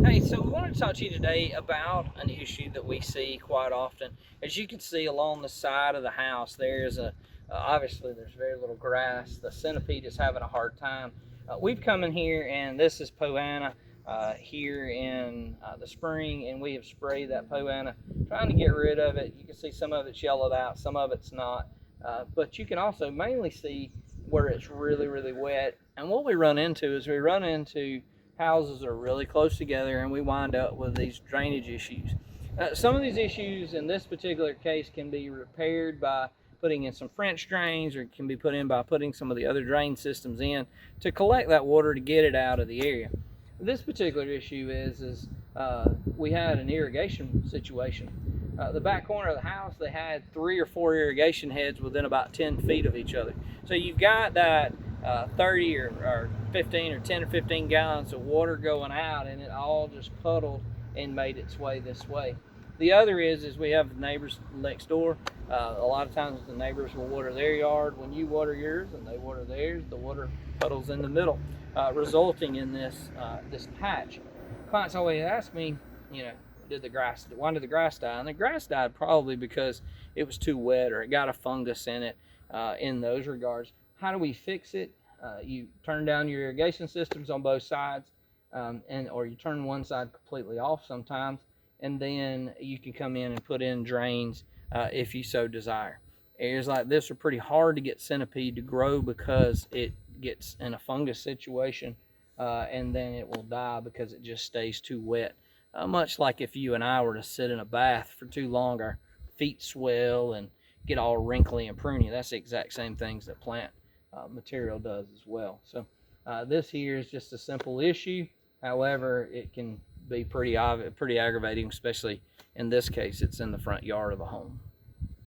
Hey, so we wanted to talk to you today about an issue that we see quite often. As you can see along the side of the house, obviously there's very little grass. The centipede is having a hard time. We've come in here, and this is Poa annua here in the spring, and we have sprayed that Poa annua, trying to get rid of it. You can see some of it's yellowed out, some of it's not. But you can also mainly see where it's really, really wet. And what we run into is houses are really close together, and we wind up with these drainage issues. Some of these issues in this particular case can be repaired by putting in some French drains, or it can be put in by putting some of the other drain systems in to collect that water to get it out of the area. This particular issue is we had an irrigation situation. The back corner of the house, they had 3 or 4 irrigation heads within about 10 feet of each other. So you've got that 30 or 15 or 10 or 15 gallons of water going out, and it all just puddled and made its way this way. The other is we have neighbors next door. A lot of times the neighbors will water their yard. When you water yours and they water theirs, the water puddles in the middle, resulting in this patch. Clients always ask me, why did the grass die? And the grass died probably because it was too wet, or it got a fungus in it. In those regards, how do we fix it? You turn down your irrigation systems on both sides, or you turn one side completely off sometimes, and then you can come in and put in drains if you so desire. Areas like this are pretty hard to get centipede to grow because it gets in a fungus situation, and then it will die because it just stays too wet. Much like if you and I were to sit in a bath for too long, our feet swell and get all wrinkly and pruny. That's the exact same things that plant material does as well. So this here is just a simple issue. However, it can be pretty aggravating, especially in this case, it's in the front yard of a home.